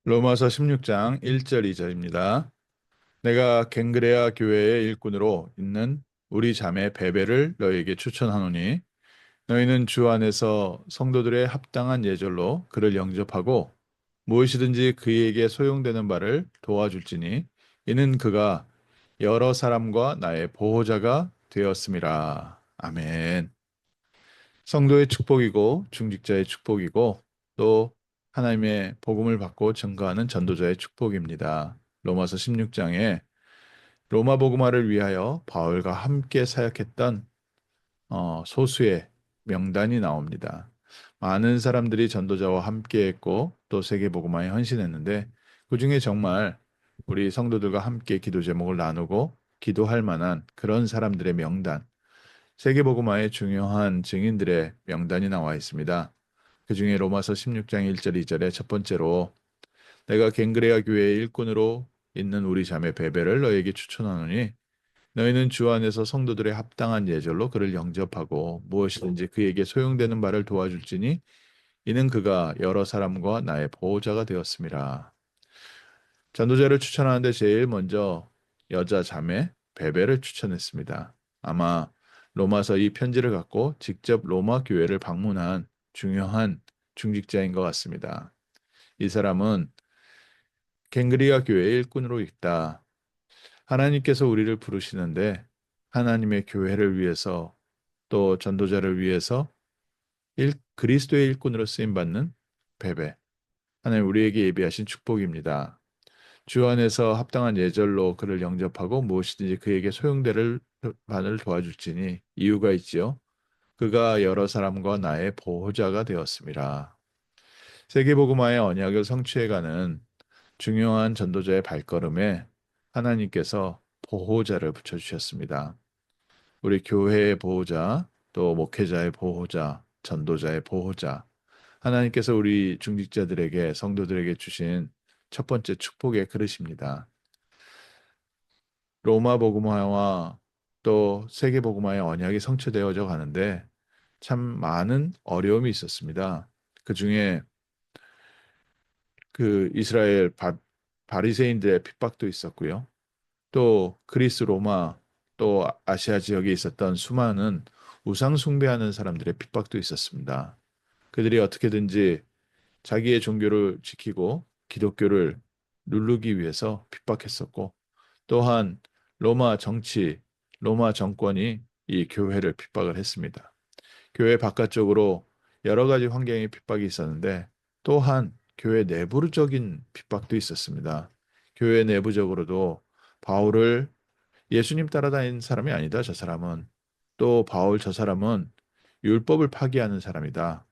로마서 16장 1절 2절입니다. 내가 갱그레아 교회의 일꾼으로 있는 우리 자매 베베를 너희에게 추천하노니 너희는 주 안에서 성도들의 합당한 예절로 그를 영접하고 무엇이든지 그에게 소용되는 바를 도와줄지니 이는 그가 여러 사람과 나의 보호자가 되었음이라. 아멘. 성도의 축복이고 중직자의 축복이고 또 하나님의 복음을 받고 증거하는 전도자의 축복입니다. 로마서 16장에 로마 복음화를 위하여 바울과 함께 사역했던 소수의 명단이 나옵니다. 많은 사람들이 전도자와 함께했고 또 세계 복음화에 헌신했는데 그중에 정말 우리 성도들과 함께 기도 제목을 나누고 기도할 만한 그런 사람들의 명단, 세계복음화의 중요한 증인들의 명단이 나와 있습니다. 그 중에 로마서 16장 1절 2절에 첫 번째로 내가 갱그레아 교회의 일꾼으로 있는 우리 자매 베베를 너에게 추천하노니 너희는 주 안에서 성도들의 합당한 예절로 그를 영접하고 무엇이든지 그에게 소용되는 바를 도와줄지니 이는 그가 여러 사람과 나의 보호자가 되었음이라. 전도자를 추천하는데 제일 먼저 여자 자매 베베를 추천했습니다. 아마 로마서 이 편지를 갖고 직접 로마 교회를 방문한 중요한 중직자인 것 같습니다. 이 사람은 갱그리아 교회의 일꾼으로 있다. 하나님께서 우리를 부르시는데 하나님의 교회를 위해서 또 전도자를 위해서 그리스도의 일꾼으로 쓰임 받는 베베. 하나님 우리에게 예비하신 축복입니다. 주 안에서 합당한 예절로 그를 영접하고 무엇이든지 그에게 소용되를 바를 도와줄지니 이유가 있지요. 그가 여러 사람과 나의 보호자가 되었습니다. 세계복음화의 언약을 성취해가는 중요한 전도자의 발걸음에 하나님께서 보호자를 붙여주셨습니다. 우리 교회의 보호자, 또 목회자의 보호자, 전도자의 보호자, 하나님께서 우리 중직자들에게 성도들에게 주신 첫 번째 축복의 그릇입니다. 로마 복음화와 또 세계 복음화의 언약이 성취되어져 가는데 참 많은 어려움이 있었습니다. 그 중에 그 이스라엘 바리새인들의 핍박도 있었고요. 또 그리스 로마 또 아시아 지역에 있었던 수많은 우상 숭배하는 사람들의 핍박도 있었습니다. 그들이 어떻게든지 자기의 종교를 지키고 기독교를 누르기 위해서 핍박했었고 또한 로마 정치, 로마 정권이 이 교회를 핍박을 했습니다. 교회 바깥쪽으로 여러 가지 환경의 핍박이 있었는데 또한 교회 내부적인 핍박도 있었습니다. 교회 내부적으로도 바울을 예수님 따라다니는 사람이 아니다. 저 사람은 또 바울 저 사람은 율법을 파기하는 사람이다.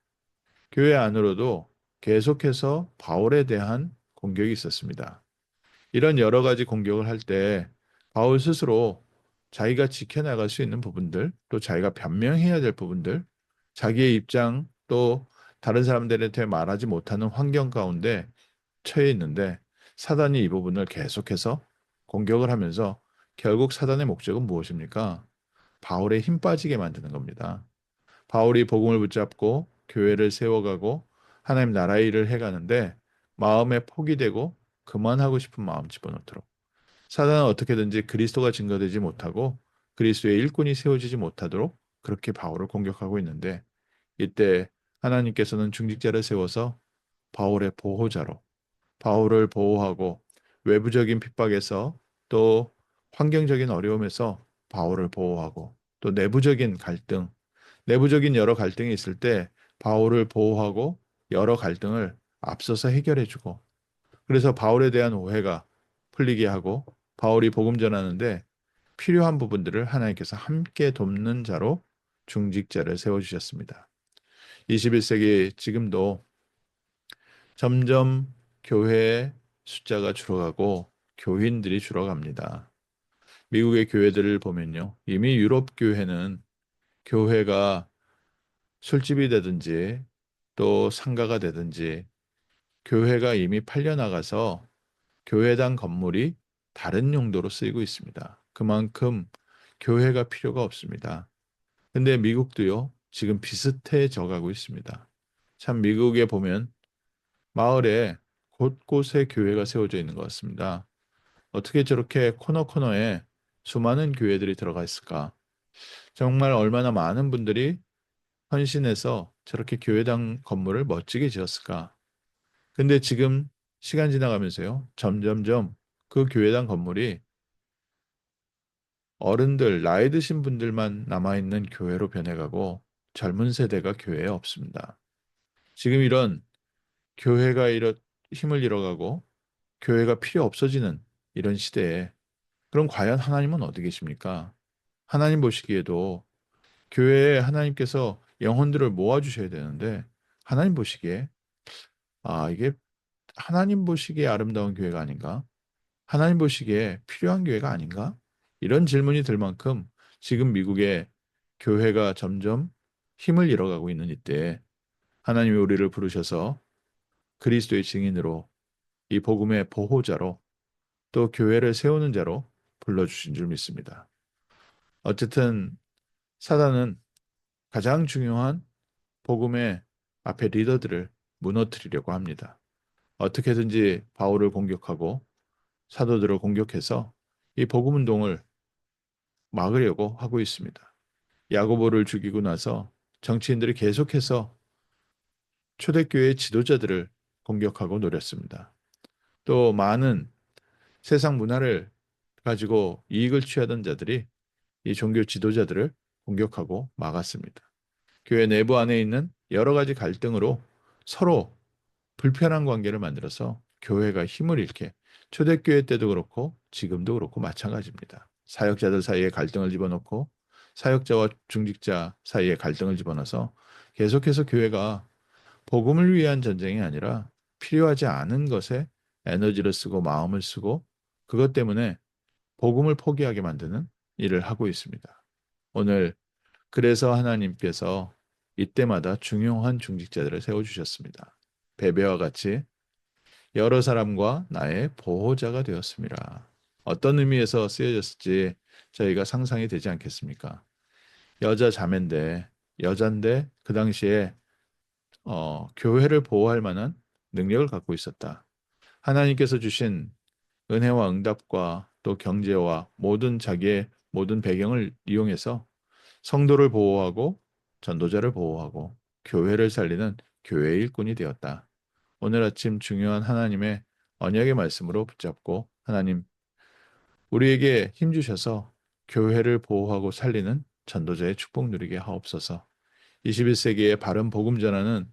교회 안으로도 계속해서 바울에 대한 공격이 있었습니다. 이런 여러 가지 공격을 할 때 바울 스스로 자기가 지켜나갈 수 있는 부분들, 또 자기가 변명해야 될 부분들, 자기의 입장, 또 다른 사람들한테 말하지 못하는 환경 가운데 처해 있는데 사단이 이 부분을 계속해서 공격을 하면서 결국 사단의 목적은 무엇입니까? 바울의 힘 빠지게 만드는 겁니다. 바울이 복음을 붙잡고 교회를 세워가고 하나님 나라의 일을 해가는데 마음에 폭이 되고 그만하고 싶은 마음 집어넣도록 사단은 어떻게든지 그리스도가 증거되지 못하고 그리스도의 일꾼이 세워지지 못하도록 그렇게 바울을 공격하고 있는데 이때 하나님께서는 중직자를 세워서 바울의 보호자로 바울을 보호하고 외부적인 핍박에서 또 환경적인 어려움에서 바울을 보호하고 또 내부적인 갈등, 내부적인 여러 갈등이 있을 때 바울을 보호하고 여러 갈등을 앞서서 해결해주고 그래서 바울에 대한 오해가 풀리게 하고 바울이 복음 전하는데 필요한 부분들을 하나님께서 함께 돕는 자로 중직자를 세워주셨습니다. 21세기 지금도 점점 교회의 숫자가 줄어가고 교인들이 줄어갑니다. 미국의 교회들을 보면요. 이미 유럽 교회는 교회가 술집이 되든지 또 상가가 되든지 교회가 이미 팔려나가서 교회당 건물이 다른 용도로 쓰이고 있습니다. 그만큼 교회가 필요가 없습니다. 근데 미국도요, 지금 비슷해져 가고 있습니다. 참 미국에 보면 마을에 곳곳에 교회가 세워져 있는 것 같습니다. 어떻게 저렇게 코너코너에 수많은 교회들이 들어가 있을까? 정말 얼마나 많은 분들이 헌신해서 저렇게 교회당 건물을 멋지게 지었을까? 근데 지금 시간 지나가면서요, 점점점 그 교회당 건물이 어른들, 나이 드신 분들만 남아있는 교회로 변해가고 젊은 세대가 교회에 없습니다. 지금 이런 교회가 힘을 잃어가고 교회가 필요 없어지는 이런 시대에 그럼 과연 하나님은 어디 계십니까? 하나님 보시기에도 교회에 하나님께서 영혼들을 모아주셔야 되는데 하나님 보시기에 이게 하나님 보시기에 아름다운 교회가 아닌가? 하나님 보시기에 필요한 교회가 아닌가? 이런 질문이 들 만큼 지금 미국의 교회가 점점 힘을 잃어가고 있는 이때 하나님이 우리를 부르셔서 그리스도의 증인으로 이 복음의 보호자로 또 교회를 세우는 자로 불러주신 줄 믿습니다. 어쨌든 사단은 가장 중요한 복음의 앞에 리더들을 무너뜨리려고 합니다. 어떻게든지 바울을 공격하고 사도들을 공격해서 이 복음 운동을 막으려고 하고 있습니다. 야고보를 죽이고 나서 정치인들이 계속해서 초대교회 지도자들을 공격하고 노렸습니다. 또 많은 세상 문화를 가지고 이익을 취하던 자들이 이 종교 지도자들을 공격하고 막았습니다. 교회 내부 안에 있는 여러 가지 갈등으로 서로 불편한 관계를 만들어서 교회가 힘을 잃게 초대교회 때도 그렇고 지금도 그렇고 마찬가지입니다. 사역자들 사이에 갈등을 집어넣고 사역자와 중직자 사이에 갈등을 집어넣어서 계속해서 교회가 복음을 위한 전쟁이 아니라 필요하지 않은 것에 에너지를 쓰고 마음을 쓰고 그것 때문에 복음을 포기하게 만드는 일을 하고 있습니다. 오늘 그래서 하나님께서 이때마다 중요한 중직자들을 세워주셨습니다. 베베와 같이 여러 사람과 나의 보호자가 되었습니다. 어떤 의미에서 쓰여졌을지 저희가 상상이 되지 않겠습니까? 여자 자매인데 여잔데 그 당시에 교회를 보호할 만한 능력을 갖고 있었다. 하나님께서 주신 은혜와 응답과 또 경제와 모든 자기의 모든 배경을 이용해서 성도를 보호하고 전도자를 보호하고 교회를 살리는 교회의 일꾼이 되었다. 오늘 아침 중요한 하나님의 언약의 말씀으로 붙잡고 하나님 우리에게 힘 주셔서 교회를 보호하고 살리는 전도자의 축복 누리게 하옵소서. 21세기의 바른 복음 전하는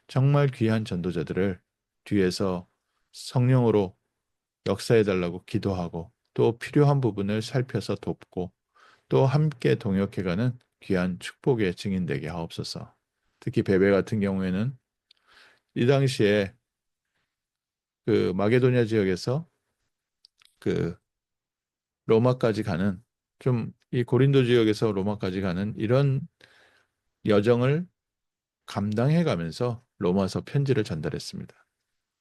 정말 귀한 전도자들을 뒤에서 성령으로 역사해 달라고 기도하고 또 필요한 부분을 살펴서 돕고 또 함께 동역해가는 귀한 축복의 증인 되게 하옵소서. 특히 베베 같은 경우에는 이 당시에 그 마게도냐 지역에서 그 로마까지 가는 좀 이 고린도 지역에서 로마까지 가는 이런 여정을 감당해 가면서 로마서 편지를 전달했습니다.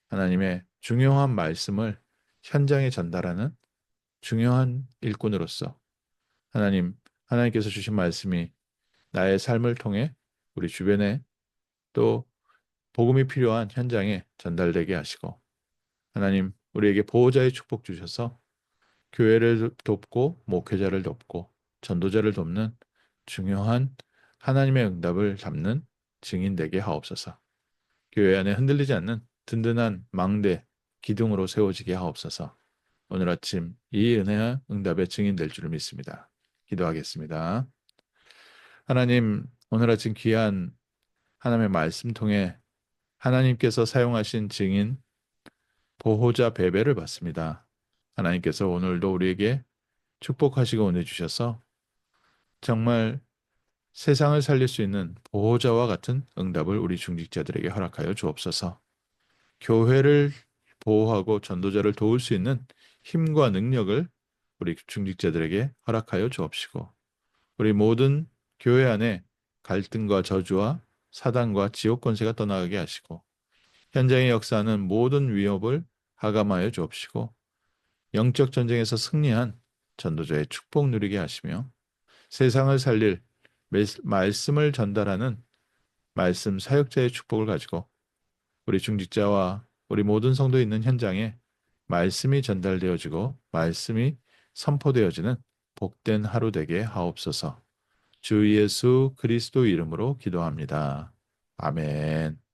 하나님의 중요한 말씀을 현장에 전달하는 중요한 일꾼으로서 하나님께서 주신 말씀이 나의 삶을 통해 우리 주변에 또 복음이 필요한 현장에 전달되게 하시고 하나님 우리에게 보호자의 축복 주셔서 교회를 돕고 목회자를 돕고 전도자를 돕는 중요한 하나님의 응답을 잡는 증인 되게 하옵소서. 교회 안에 흔들리지 않는 든든한 망대 기둥으로 세워지게 하옵소서. 오늘 아침 이 은혜와 응답의 증인 될 줄을 믿습니다. 기도하겠습니다. 하나님 오늘 아침 귀한 하나님의 말씀 통해 하나님께서 사용하신 증인 보호자 베베를 받습니다. 하나님께서 오늘도 우리에게 축복하시고 은혜 주셔서 정말 세상을 살릴 수 있는 보호자와 같은 응답을 우리 중직자들에게 허락하여 주옵소서. 교회를 보호하고 전도자를 도울 수 있는 힘과 능력을 우리 중직자들에게 허락하여 주옵시고 우리 모든 교회 안에 갈등과 저주와 사단과 지옥 권세가 떠나가게 하시고 현장에 역사하는 모든 위협을 하감하여 주옵시고 영적 전쟁에서 승리한 전도자의 축복 누리게 하시며 세상을 살릴 말씀을 전달하는 말씀 사역자의 축복을 가지고 우리 중직자와 우리 모든 성도 있는 현장에 말씀이 전달되어지고 말씀이 선포되어지는 복된 하루 되게 하옵소서. 주 예수 그리스도 이름으로 기도합니다. 아멘.